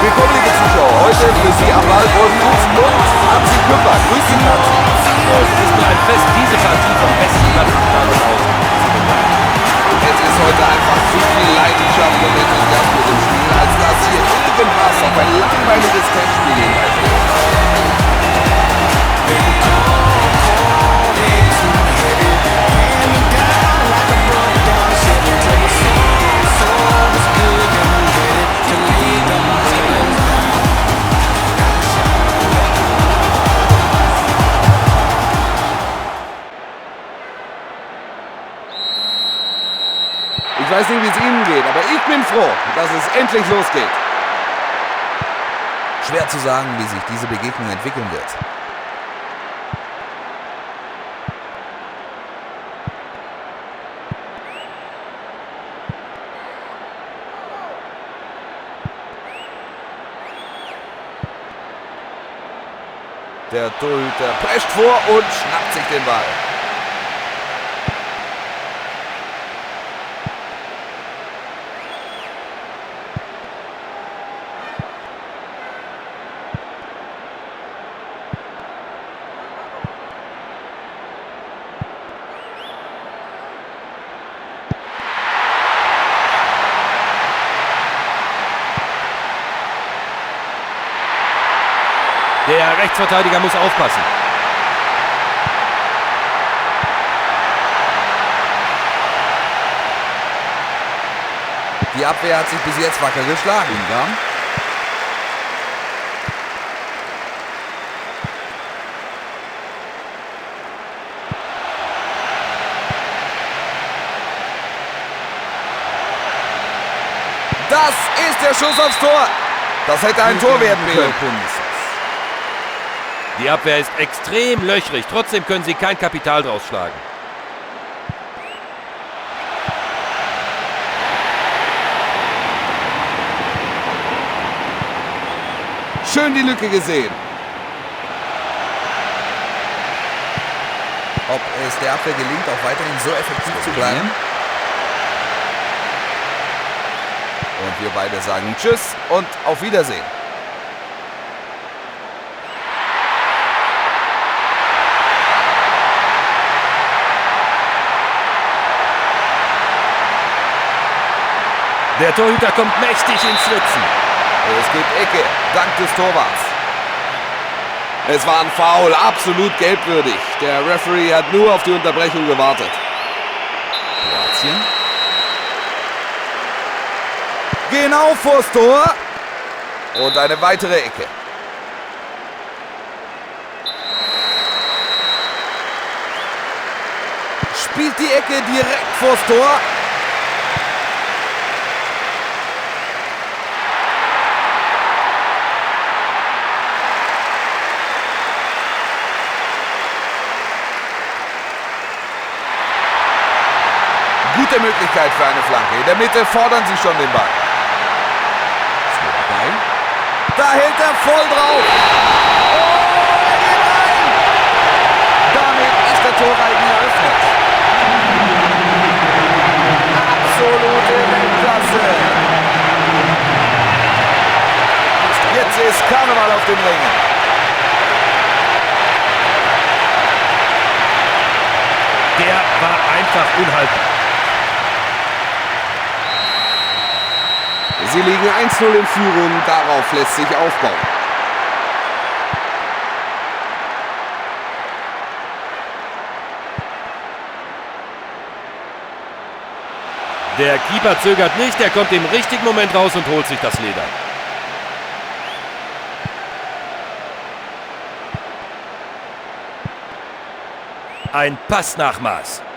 Willkommen, liebe Zuschauer. Heute für Sie am Ball Wolf Fuß und Hansi Küpper. Grüß dich, Hansi. Es ist mir ein Fest, diese Partie vom besten Plattenstadion aus zu begleiten. Es ist heute einfach zu viel Leidenschaft und Enthusiasmus im Spiel, als dass hier irgendwas auf ein langweiliges Testspiel hinweist. Ich weiß nicht, wie es Ihnen geht, aber ich bin froh, dass es endlich losgeht. Schwer zu sagen, wie sich diese Begegnung entwickeln wird. Der Torhüter prescht vor und schnappt sich den Ball. Der Rechtsverteidiger muss aufpassen. Die Abwehr hat sich bis jetzt wacker geschlagen. Ungarn. Das ist der Schuss aufs Tor. Das hätte ein Tor werden können. Die Abwehr ist extrem löchrig. Trotzdem können sie kein Kapital draus schlagen. Schön die Lücke gesehen. Ob es der Abwehr gelingt, auch weiterhin so effektiv zu bleiben. Und wir beide sagen Tschüss und auf Wiedersehen. Der Torhüter kommt mächtig ins Schwitzen. Es gibt Ecke, dank des Torwarts. Es war ein Foul, absolut gelbwürdig. Der Referee hat nur auf die Unterbrechung gewartet. Kroatien. Genau vors Tor. Und eine weitere Ecke. Spielt die Ecke direkt vors Tor. Gute Möglichkeit für eine Flanke. In der Mitte fordern sie schon den Ball. Da hält er voll drauf. Oh, er geht rein. Damit ist der Torreigen eröffnet. Absolute Weltklasse. Jetzt ist Karneval auf dem Ring. Der war einfach unhaltbar. Sie liegen 1:0 in Führung, darauf lässt sich aufbauen. Der Keeper zögert nicht, er kommt im richtigen Moment raus und holt sich das Leder. Ein Passnachmaß. –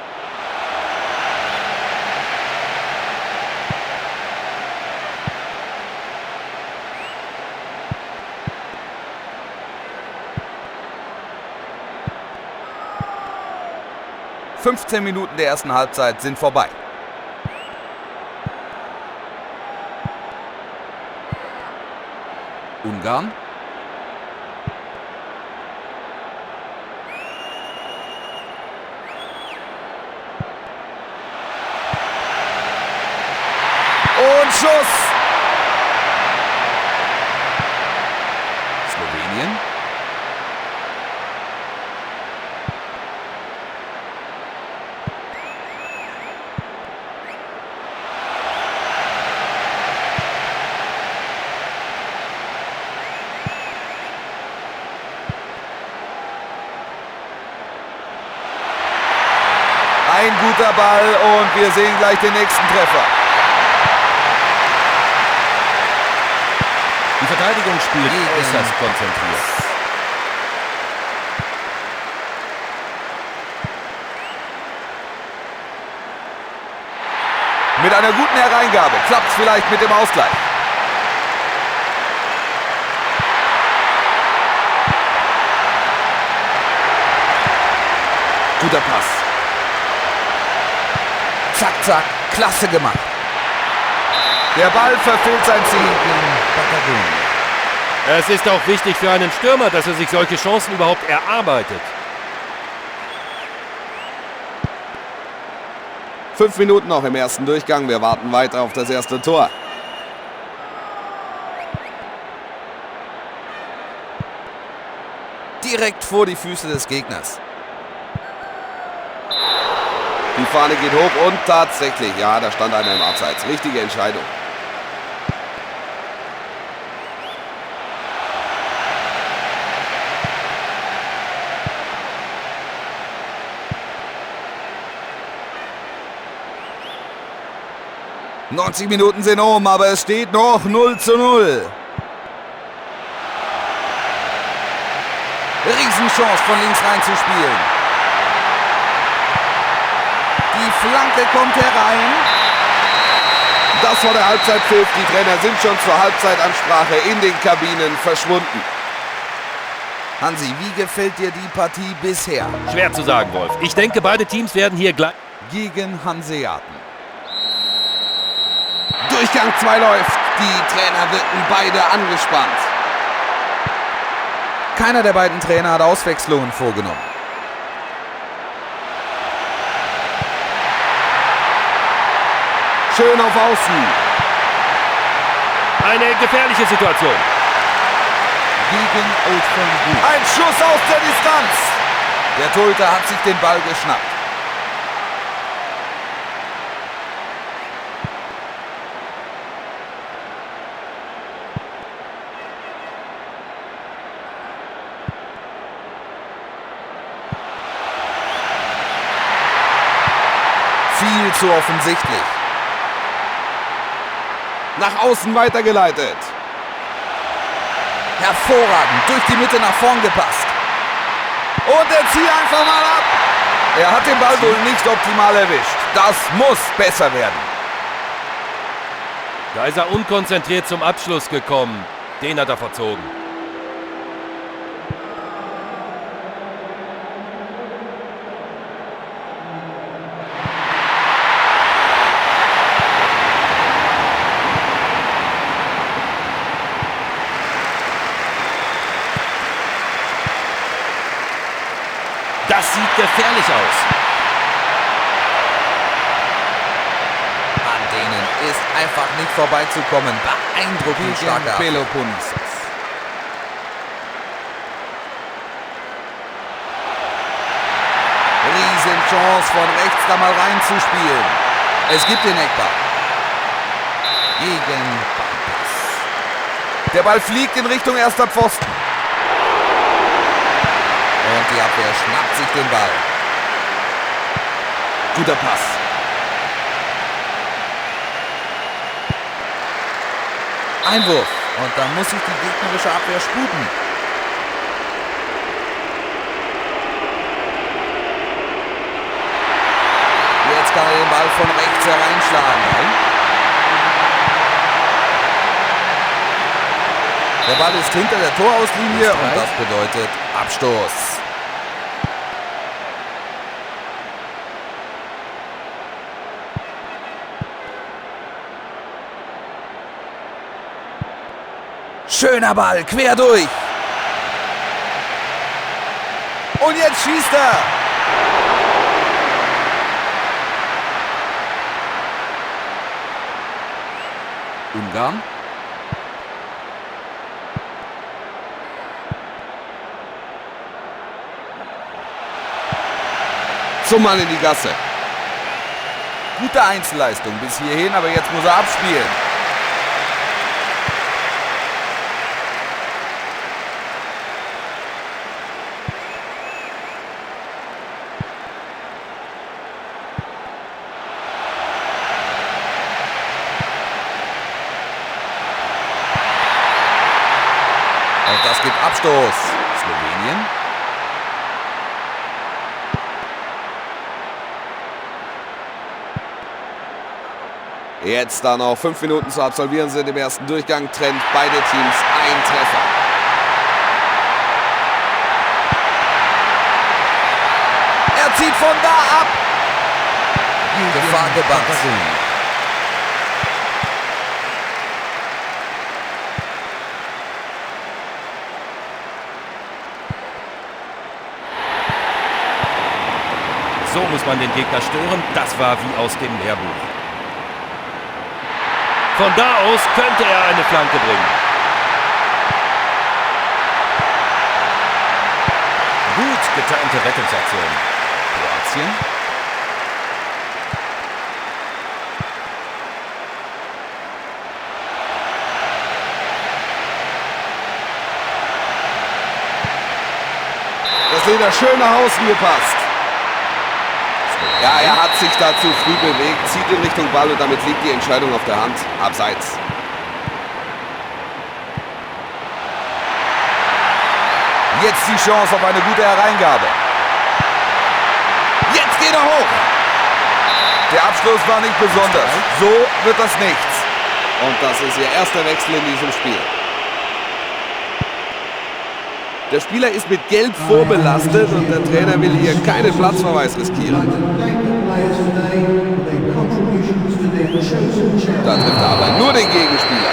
15 Minuten der ersten Halbzeit sind vorbei. Ungarn. Und Schuss. Brasilien. Ein guter Ball und wir sehen gleich den nächsten Treffer. Die Verteidigung spielt äußerst konzentriert. Mit einer guten Hereingabe klappt es vielleicht mit dem Ausgleich. Guter Pass. Zack, zack, klasse gemacht. Der Ball verfehlt sein Ziel. Es ist auch wichtig für einen Stürmer, dass er sich solche Chancen überhaupt erarbeitet. 5 Minuten noch im ersten Durchgang. Wir warten weiter auf das erste Tor. Direkt vor die Füße des Gegners. Die Fahne geht hoch und tatsächlich, ja, da stand einer im Abseits. Richtige Entscheidung. ...90 Minuten sind um, aber es steht noch 0:0. Riesenchance von links reinzuspielen. Die Flanke kommt herein. Das war der Halbzeitpfiff. Die Trainer sind schon zur Halbzeitansprache in den Kabinen verschwunden. Hansi, wie gefällt dir die Partie bisher? Schwer zu sagen, Wolf. Ich denke, beide Teams werden hier gleich... Gegen Hanseaten. Durchgang 2 läuft. Die Trainer wirken beide angespannt. Keiner der beiden Trainer hat Auswechslungen vorgenommen. Schön auf Außen. Eine gefährliche Situation. Gegen Old Firm gut. Ein Schuss aus der Distanz. Der Torhüter hat sich den Ball geschnappt. Viel zu offensichtlich. Nach außen weitergeleitet. Hervorragend, durch die Mitte nach vorn gepasst. Und er zieht einfach mal ab. Er hat den Ball wohl nicht optimal erwischt. Das muss besser werden. Da ist er unkonzentriert zum Abschluss gekommen. Den hat er verzogen. Das sieht gefährlich aus. An denen ist einfach nicht vorbeizukommen. Beeindruckend starker Peloponnesos. Riesenchance von rechts da mal reinzuspielen. Es gibt den Eckball. Gegen Bampas. Der Ball fliegt in Richtung erster Pfosten. Und die Abwehr schnappt sich den Ball. Guter Pass. Einwurf. Und da muss sich die gegnerische Abwehr sputen. Jetzt kann er den Ball von rechts hereinschlagen. Der Ball ist hinter der Torauslinie und das bedeutet Abstoß. Schöner Ball, quer durch. Und jetzt schießt er. Ungarn. zum Mann in die Gasse. Gute Einzelleistung bis hierhin, aber jetzt muss er abspielen. Und das gibt Abstoß. Slowenien. Jetzt da noch 5 Minuten zu absolvieren sind im ersten Durchgang. Trennt beide Teams ein Treffer. Er zieht von da ab. Gefahr gebannt. So muss man den Gegner stören. Das war wie aus dem Lehrbuch. Von da aus könnte er eine Flanke bringen. Gut getimte Rettungsaktion. Kroatien. Das Leder schön nach außen gepasst. Ja, er hat sich da zu früh bewegt, zieht in Richtung Ball und damit liegt die Entscheidung auf der Hand. Abseits. Jetzt die Chance auf eine gute Hereingabe. Jetzt geht er hoch. Der Abschluss war nicht besonders. So wird das nichts. Und das ist ihr erster Wechsel in diesem Spiel. Der Spieler ist mit Gelb vorbelastet und der Trainer will hier keinen Platzverweis riskieren. Da trifft er aber nur den Gegenspieler.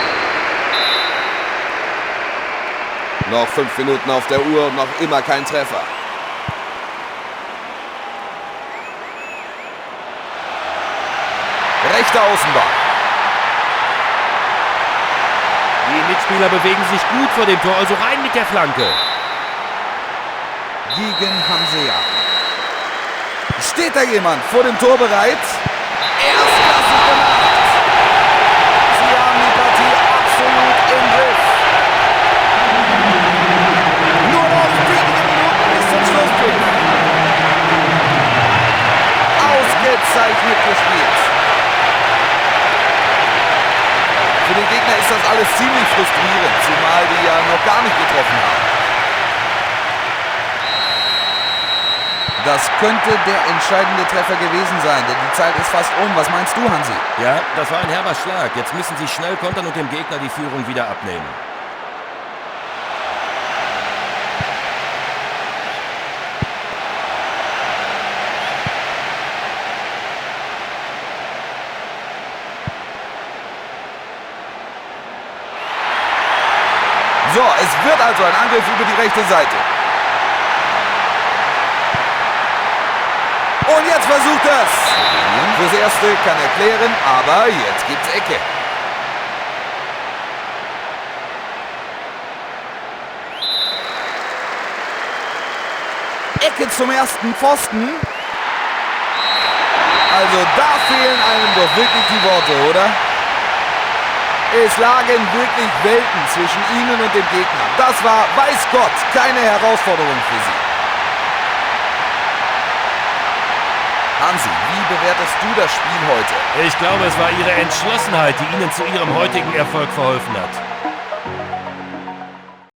Noch 5 Minuten auf der Uhr und noch immer kein Treffer. Rechter Außenbahn. Die Mitspieler bewegen sich gut vor dem Tor, also rein mit der Flanke. Gegen Hansea. Steht da jemand vor dem Tor bereit? Erstklassig gemacht. Sie haben die Partie absolut im Griff. Nur noch wenige Minuten bis zum Schlusspfiff. Ausgezeichnet gespielt. Für den Gegner ist das alles ziemlich frustrierend, zumal die ja noch gar nicht getroffen haben. Das könnte der entscheidende Treffer gewesen sein, denn die Zeit ist fast um. Was meinst du, Hansi? Ja, das war ein herber Schlag. Jetzt müssen sie schnell kontern und dem Gegner die Führung wieder abnehmen. So, es wird also ein Angriff über die rechte Seite. Und jetzt versucht er es. Fürs Erste kann er klären, aber jetzt gibt's Ecke. Ecke zum ersten Pfosten. Also da fehlen einem doch wirklich die Worte, oder? Es lagen wirklich Welten zwischen ihnen und dem Gegner. Das war, weiß Gott, keine Herausforderung für sie. Hansi, wie bewertest du das Spiel heute? Ich glaube, es war ihre Entschlossenheit, die ihnen zu ihrem heutigen Erfolg verholfen hat.